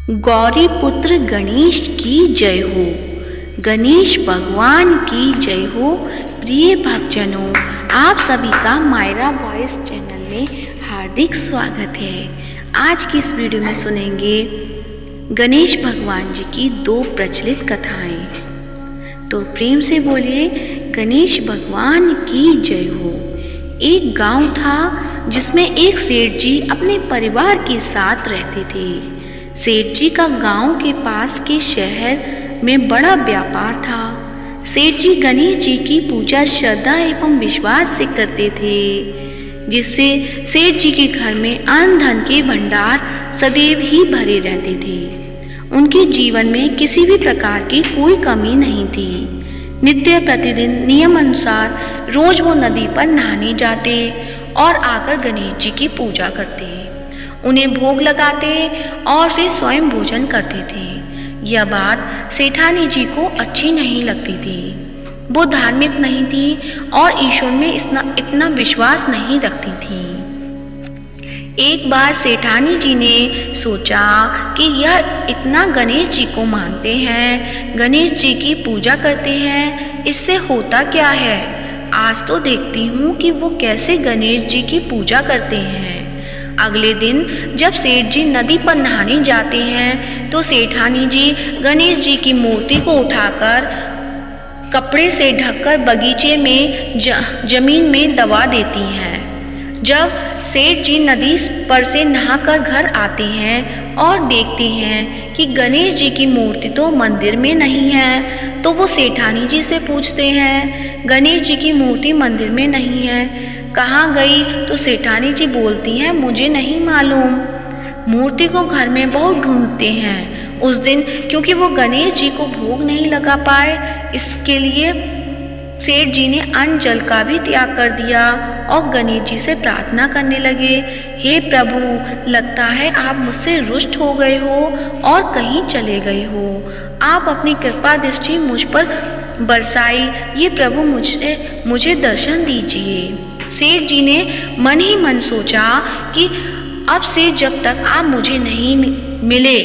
गौरी पुत्र गणेश की जय हो। गणेश भगवान की जय हो। प्रिय भक्तजनों, आप सभी का मायरा वॉइस चैनल में हार्दिक स्वागत है। आज की इस वीडियो में सुनेंगे गणेश भगवान जी की दो प्रचलित कथाएं। तो प्रेम से बोलिए गणेश भगवान की जय हो। एक गांव था जिसमें एक सेठ जी अपने परिवार के साथ रहते थे। सेठ जी का गांव के पास के शहर में बड़ा व्यापार था। सेठ जी गणेश जी की पूजा श्रद्धा एवं विश्वास से करते थे, जिससे सेठ जी के घर में अन्न धन के भंडार सदैव ही भरे रहते थे। उनके जीवन में किसी भी प्रकार की कोई कमी नहीं थी। नित्य प्रतिदिन नियम अनुसार रोज वो नदी पर नहाने जाते और आकर गणेश जी की पूजा करते, उन्हें भोग लगाते और फिर स्वयं भोजन करते थे। यह बात सेठानी जी को अच्छी नहीं लगती थी। वो धार्मिक नहीं थी और ईश्वर में इतना विश्वास नहीं रखती थी। एक बार सेठानी जी ने सोचा कि यह इतना गणेश जी को मानते हैं, गणेश जी की पूजा करते हैं, इससे होता क्या है। आज तो देखती हूँ कि वो कैसे गणेश जी की पूजा करते हैं। अगले दिन जब सेठ जी नदी पर नहाने जाते हैं तो सेठानी जी गणेश जी की मूर्ति को उठाकर कपड़े से ढककर बगीचे में जमीन में दबा देती हैं। जब सेठ जी नदी पर से नहाकर घर आते हैं और देखते हैं कि गणेश जी की मूर्ति तो मंदिर में नहीं है, तो वो सेठानी जी से पूछते हैं, गणेश जी की मूर्ति मंदिर में नहीं है, कहाँ गई? तो सेठानी जी बोलती हैं, मुझे नहीं मालूम। मूर्ति को घर में बहुत ढूंढते हैं। उस दिन क्योंकि वो गणेश जी को भोग नहीं लगा पाए, इसके लिए सेठ जी ने अन्न जल का भी त्याग कर दिया और गणेश जी से प्रार्थना करने लगे, हे प्रभु, लगता है आप मुझसे रुष्ट हो गए हो और कहीं चले गए हो। आप अपनी कृपा दृष्टि मुझ पर बरसाई, ये प्रभु मुझे दर्शन दीजिए। सेठ जी ने मन ही मन सोचा कि अब से जब तक आप मुझे नहीं मिले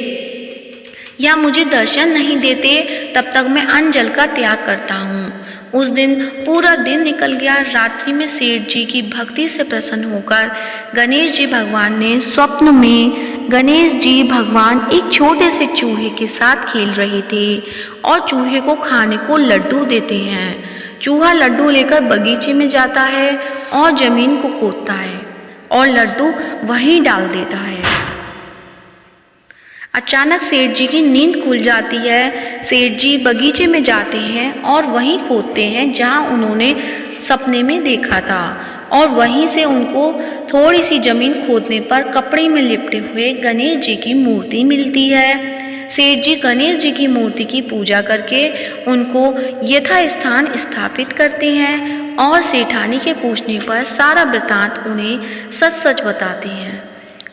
या मुझे दर्शन नहीं देते, तब तक मैं अन्न जल का त्याग करता हूँ। उस दिन पूरा दिन निकल गया। रात्रि में सेठ जी की भक्ति से प्रसन्न होकर गणेश जी भगवान ने स्वप्न में गणेश जी भगवान एक छोटे से चूहे के साथ खेल रहे थे और चूहे को खाने को लड्डू देते हैं। चूहा लड्डू लेकर बगीचे में जाता है और जमीन को खोदता है और लड्डू वहीं डाल देता है। अचानक सेठ जी की नींद खुल जाती है। सेठ जी बगीचे में जाते हैं और वहीं खोदते हैं जहां उन्होंने सपने में देखा था, और वहीं से उनको थोड़ी सी जमीन खोदने पर कपड़े में लिपटे हुए गणेश जी की मूर्ति मिलती है। सेठ जी गणेश जी की मूर्ति की पूजा करके उनको यथास्थान स्थापित करते हैं और सेठानी के पूछने पर सारा वृतांत उन्हें सच सच बताते हैं।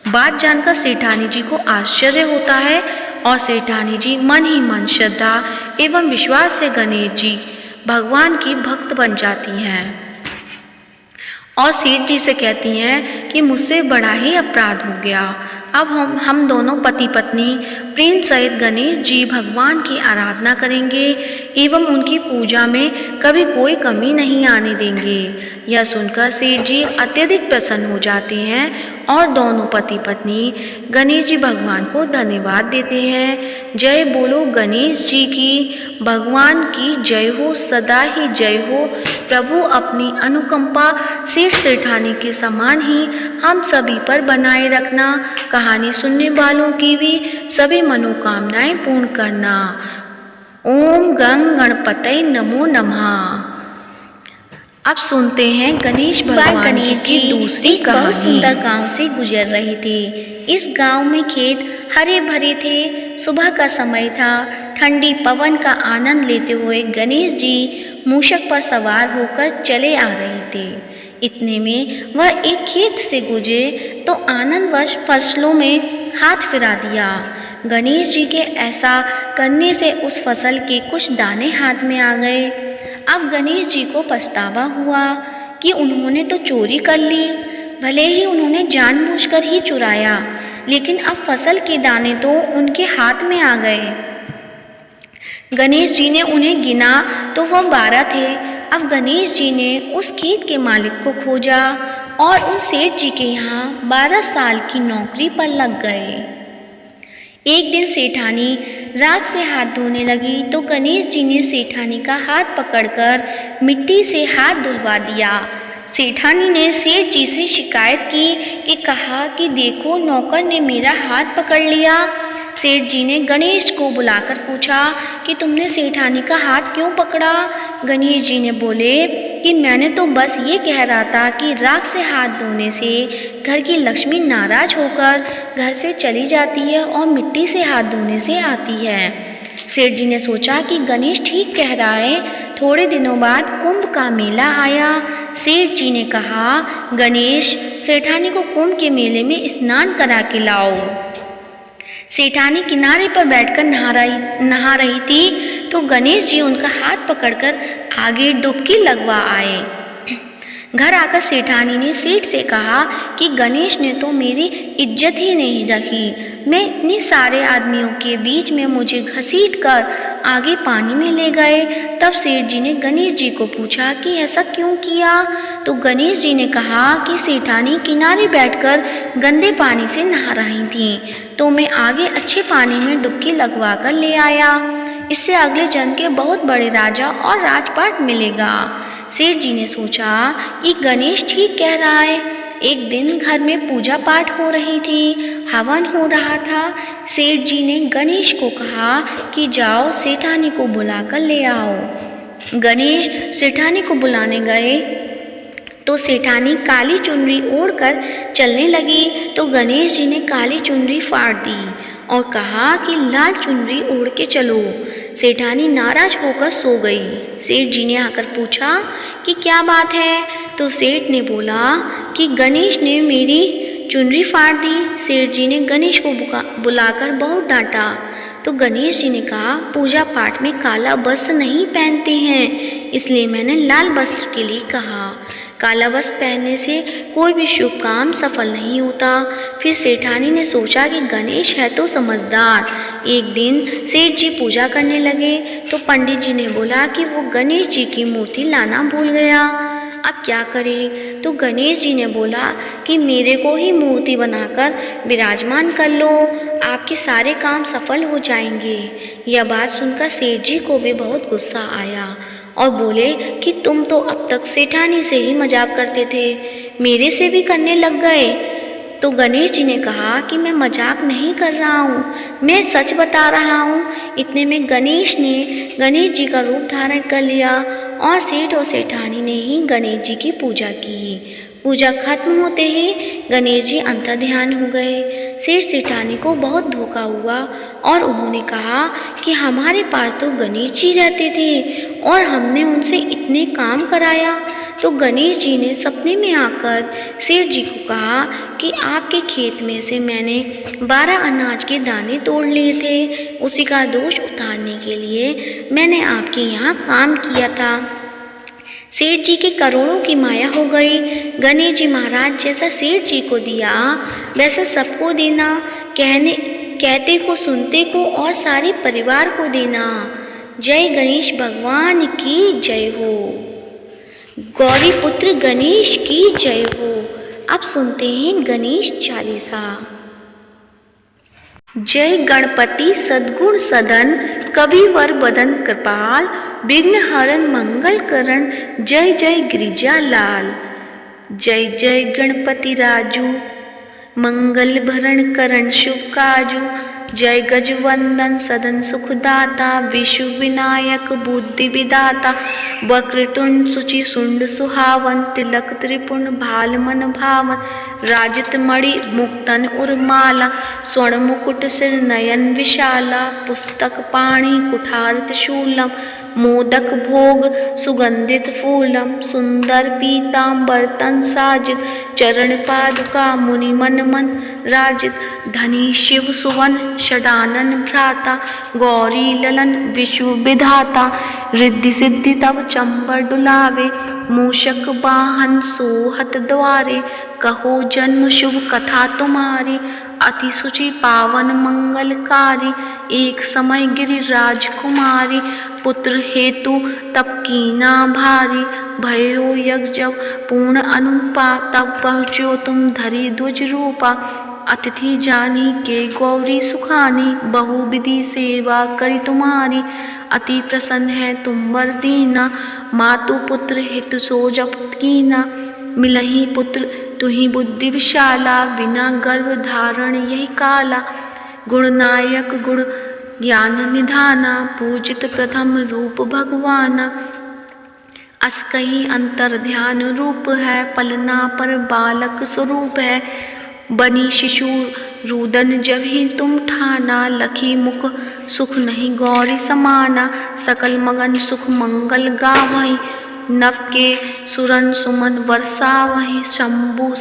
बात जानकर सेठानी जी को आश्चर्य होता है और सेठानी जी मन ही मन श्रद्धा एवं विश्वास से गणेश जी भगवान की भक्त बन जाती हैं और सेठ जी से कहती हैं कि मुझसे बड़ा ही अपराध हो गया। अब हम दोनों पति पत्नी प्रेम सहित गणेश जी भगवान की आराधना करेंगे एवं उनकी पूजा में कभी कोई कमी नहीं आने देंगे। यह सुनकर सेठ जी अत्यधिक प्रसन्न हो जाते हैं और दोनों पति पत्नी गणेश जी भगवान को धन्यवाद देते हैं। जय बोलो गणेश जी की, भगवान की जय हो, सदा ही जय हो। प्रभु अपनी अनुकंपा सेठ सेठानी के समान ही हम सभी पर बनाए रखना। कहानी सुनने वालों की भी सभी मनोकामनाएं पूर्ण करना। ओम गं गणपतये नमो नमः। अब सुनते हैं गणेश भगवान जी की दूसरी कहानी। बहुत सुंदर गांव से गुजर रहे थे। इस गांव में खेत हरे भरे थे। सुबह का समय था। ठंडी पवन का आनंद लेते हुए गणेश जी मूषक पर सवार होकर चले आ रहे थे। इतने में वह एक खेत से गुजरे तो आनंदवश फसलों में हाथ फिरा दिया। गणेश जी के ऐसा करने से उस फसल के कुछ दाने हाथ में आ गए। अब गणेश जी को पछतावा हुआ कि उन्होंने तो चोरी कर ली। भले ही उन्होंने जानबूझकर ही चुराया, लेकिन अब फसल के दाने तो उनके हाथ में आ गए। गणेश जी ने उन्हें गिना तो वह 12 थे। अब गणेश जी ने उस खेत के मालिक को खोजा और उन सेठ जी के यहाँ 12 साल की नौकरी पर लग गए। एक दिन सेठानी राख से हाथ धोने लगी तो गणेश जी ने सेठानी का हाथ पकड़कर मिट्टी से हाथ धुलवा दिया। सेठानी ने सेठ जी से शिकायत की कि कहा कि देखो नौकर ने मेरा हाथ पकड़ लिया। सेठ जी ने गणेश को बुलाकर पूछा कि तुमने सेठानी का हाथ क्यों पकड़ा। गणेश जी ने बोले कि मैंने तो बस ये कह रहा था कि राख से हाथ धोने से घर की लक्ष्मी नाराज होकर घर से चली जाती है और मिट्टी से हाथ धोने से आती है। सेठ जी ने सोचा कि गणेश ठीक कह रहा है। थोड़े दिनों बाद कुंभ का मेला आया। सेठ जी ने कहा, गणेश, सेठानी को कुंभ के मेले में स्नान करा के लाओ। सेठानी किनारे पर बैठकर नहा रही थी तो गणेश जी उनका हाथ पकड़कर आगे डुबकी लगवा आए। घर आकर सेठानी ने सेठ से कहा कि गणेश ने तो मेरी इज्जत ही नहीं रखी। मैं इतने सारे आदमियों के बीच में मुझे घसीट कर आगे पानी में ले गए। तब सेठ जी ने गणेश जी को पूछा कि ऐसा क्यों किया। तो गणेश जी ने कहा कि सेठानी किनारे बैठकर गंदे पानी से नहा रही थी तो मैं आगे अच्छे पानी में डुबकी लगवा कर ले आया। इससे अगले जन्म के बहुत बड़े राजा और राजपाट मिलेगा। सेठ जी ने सोचा कि गणेश ठीक कह रहा है। एक दिन घर में पूजा पाठ हो रही थी, हवन हो रहा था। सेठ जी ने गणेश को कहा कि जाओ सेठानी को बुलाकर ले आओ। गणेश सेठानी को बुलाने गए तो सेठानी काली चुनरी ओढ़कर चलने लगी तो गणेश जी ने काली चुनरी फाड़ दी और कहा कि लाल चुनरी ओढ़ के चलो। सेठानी नाराज होकर सो गई। सेठ जी ने आकर पूछा कि क्या बात है। तो सेठ ने बोला कि गणेश ने मेरी चुनरी फाड़ दी। सेठ जी ने गणेश को बुलाकर बहुत डांटा तो गणेश जी ने कहा, पूजा पाठ में काला वस्त्र नहीं पहनते हैं, इसलिए मैंने लाल वस्त्र के लिए कहा। काला वस्त्र पहनने से कोई भी शुभ काम सफल नहीं होता। फिर सेठानी ने सोचा कि गणेश है तो समझदार। एक दिन सेठ जी पूजा करने लगे तो पंडित जी ने बोला कि वो गणेश जी की मूर्ति लाना भूल गया। अब क्या करे। तो गणेश जी ने बोला कि मेरे को ही मूर्ति बनाकर विराजमान कर लो, आपके सारे काम सफल हो जाएंगे। यह बात सुनकर सेठ जी को भी बहुत गुस्सा आया और बोले कि तुम तो अब तक सेठानी से ही मजाक करते थे, मेरे से भी करने लग गए। तो गणेश जी ने कहा कि मैं मजाक नहीं कर रहा हूँ, मैं सच बता रहा हूँ। इतने में गणेश ने गणेश जी का रूप धारण कर लिया और सेठ और सेठानी ने ही गणेश जी की पूजा की। पूजा खत्म होते ही गणेश जी अंतर्ध्यान हो गए। सेठ सेठानी को बहुत धोखा हुआ और उन्होंने कहा कि हमारे पास तो गणेश जी रहते थे और हमने उनसे इतने काम कराया। तो गणेश जी ने सपने में आकर सेठ जी को कहा कि आपके खेत में से मैंने 12 अनाज के दाने तोड़ लिए थे, उसी का दोष उतारने के लिए मैंने आपके यहाँ काम किया था। सेठ जी की करोड़ों की माया हो गई। गणेश जी महाराज जैसा सेठ जी को दिया वैसे सबको देना, कहते को सुनते को और सारे परिवार को देना। जय गणेश भगवान की जय हो, गौरी पुत्र गणेश की जय हो। अब सुनते हैं गणेश चालीसा। जय गणपति सद्गुण सदन, कविवर बदन कृपाल, विघ्न हरण मंगल करण, जय जय गिरिजा लाल। जय जय गणपति राजू, मंगल भरण करण शुभ काजू। जय गजवंदन सदन सुखदाता, विशु विनायक बुद्धि विदाता। वक्रतुंड सुचि सुंड सुहावन, तिलक त्रिपुण भाल मन भावन। राजित मणि मुक्तन उर्माला, स्वर्ण मुकुट सिर नयन विशाला। पुस्तक पाणि कुठार त्रिशूलम, मोदक भोग सुगंधित फूलम सुंदर पीतांबर तन साजित चरण पादुका मुनि मन मन राजित धनी शिव सुवन षडानन भ्राता गौरी ललन विश्व विधाता रिद्धि सिद्धि तब चंबर डुलावे मूषक वाहन सोहत द्वारे कहो जन्म शुभ कथा तुम्हारी अति सुचि पावन मंगलकारी एक समय गिरिराज कुमारी पुत्र हेतु तप कीना भारी भयो यज्ञ जब पूर्ण अनुपा तब पहुँचो तुम धरी ध्वज रूपा अतिथि जानी के गौरी सुखानी बहु विधि सेवा करी तुम्हारी अति प्रसन्न है तुम वर दीना मातु पुत्र हित सो जप कीना मिलही पुत्र तुही बुद्धि विशाला बिना गर्भ धारण यही काला गुणनायक गुण ज्ञान निधाना पूजित प्रथम रूप भगवाना अस कहीं अंतर ध्यान रूप है पलना पर बालक स्वरूप है बनी शिशु रुदन जब ही तुम ठाना लखी मुख सुख नहीं गौरी समाना सकल मगन सुख मंगल गावही नव के सुरन सुमन वर्षा वही शंभु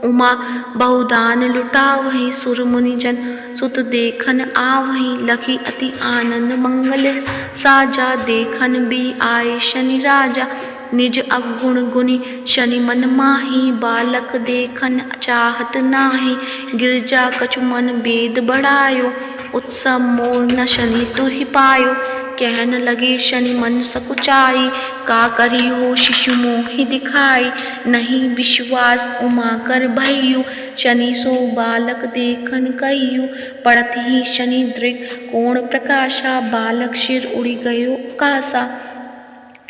उमा बहुदान लुटा वही सुर मुनिजन सुत देखन आवही लखी अति आनंद मंगल साजा देखन भी आए शनि राजा निज अवगुण गुणी शनि मन माही बालक देखन चाहत नाही गिरजा कछु मन वेद बढ़ायो उत्सव मोर न शनि तु ही पायो कहन लगे शनि मन सकुचाई का करी हो शिशु मोहि दिखाई नहीं विश्वास उमा कर भयु शनि सो बालक देखन कहियु पड़त ही शनि दृग कोण प्रकाशा बालक सिर उड़ी गयो कासा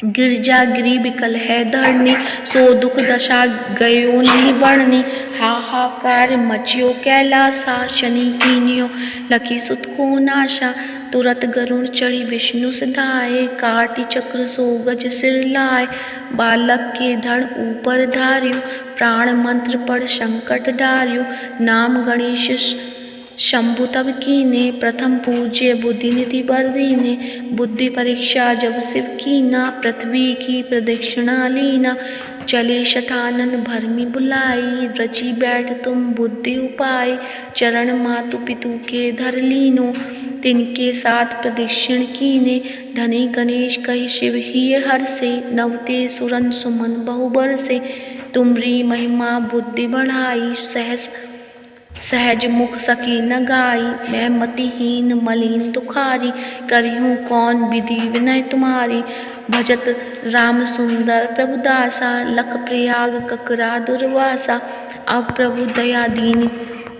गिरजा गिरी विकल है धरनी सो दुख दशा गयो नहीं वर्णनी हाहाकार मचियो कैलासा शनि कीनियो लखी सुत को नाशा तुरत गरुण चढ़ी विष्णु सिधाए काटी चक्र सो गज सिर लाए बालक के धड़ ऊपर धार्यो प्राण मंत्र पढ़ संकट डार्यो नाम गणेश शंभु तब कीने प्रथम पूज्य बुद्धि निधि बर दीने बुद्धि परीक्षा जब शिव कीना पृथ्वी की प्रदक्षिणा लीना चले शठानन भरमी बुलाई रची बैठ तुम बुद्धि उपाय चरण मातु पितु के धर लीनो तिनके साथ प्रदक्षिण कीने धनी गणेश कही शिव ही हर से नवते सुरन सुमन बहुबर से तुमरी महिमा बुद्धि बढ़ाई सहज मुख सकी न गाई मैं मतिहीन मलिन तुखारी करिहूँ कौन विधि विनय तुम्हारी भजत राम सुंदर प्रभुदासा लख प्रयाग ककरा दुर्वासा अब प्रभु दया दीन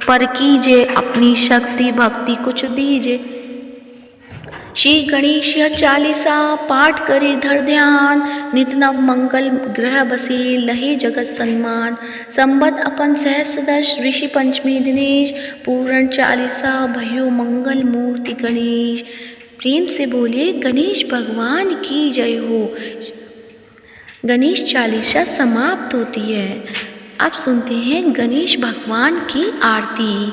पर कीजे अपनी शक्ति भक्ति कुछ दीजे श्री गणेश चालीसा पाठ करे धर ध्यान नित नव मंगल ग्रह बसे लहे जगत सम्मान संबत अपन सहस्रदश ऋषि पंचमी दिनेश पूर्ण चालीसा भयो मंगल मूर्ति गणेश प्रेम से बोलिए गणेश भगवान की जय हो। गणेश चालीसा समाप्त होती है। अब सुनते हैं गणेश भगवान की आरती।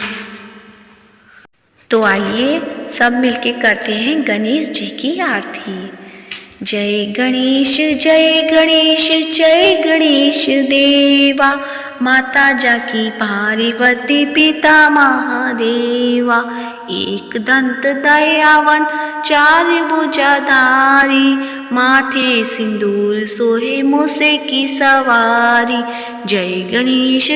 तो आइए सब मिलके करते हैं गणेश जी की आरती। जय गणेश जय गणेश देवा माता जाकी पार्वती पिता महादेवा एक दंत दयावन चार भुजाधारी माथे सिंदूर सोहे मूसे की सवारी जय गणेश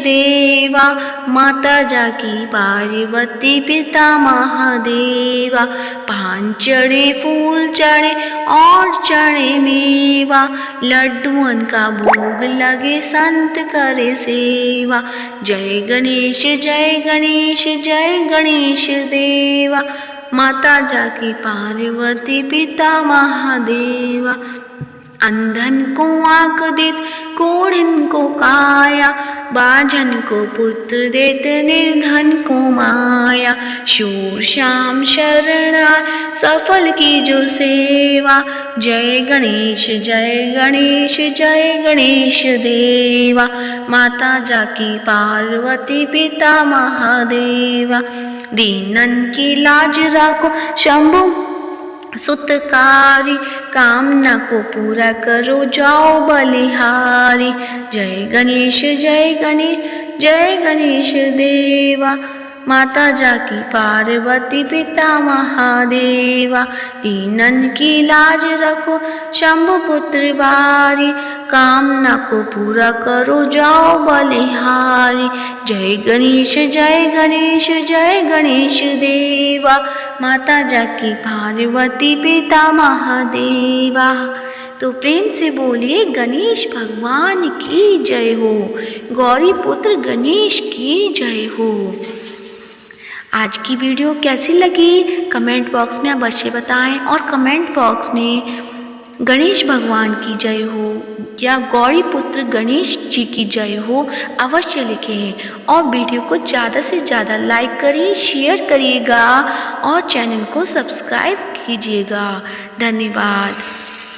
देवा माता जाकी पार्वती पिता महादेवा पान चढ़े फूल चढ़े और चढ़े मेवा लड्डुअन का भोग लगे संत करे सेवा जय गणेश देवा माता जाकी पार्वती पिता महादेवा अंधन को आँख देत कोढ़िन को काया बाझन को पुत्र देत निर्धन को माया शूर श्याम शरणा सफल की जो सेवा जय गणेश देवा माता जाकी पार्वती पिता महादेवा दीनन की लाज राखो शंभु सुतकारी, कामना को पूरा करो जाओ बलिहारी। जय गणेश जय गणेश जय गणेश देवा, माता जाकी पार्वती पिता महादेवा। दीनन की लाज रखो शंभु पुत्र बारी, कामना को पूरा करो जाओ बलिहारी। जय गणेश जय गणेश जय गणेश देवा, माता जाकी पार्वती पिता महादेवा। तो प्रेम से बोलिए गणेश भगवान की जय हो, गौरी पुत्र गणेश की जय हो। आज की वीडियो कैसी लगी कमेंट बॉक्स में अवश्य बताएं, और कमेंट बॉक्स में गणेश भगवान की जय हो या गौरी पुत्र गणेश जी की जय हो अवश्य लिखें। और वीडियो को ज़्यादा से ज़्यादा लाइक करिए, शेयर करिएगा और चैनल को सब्सक्राइब कीजिएगा। धन्यवाद।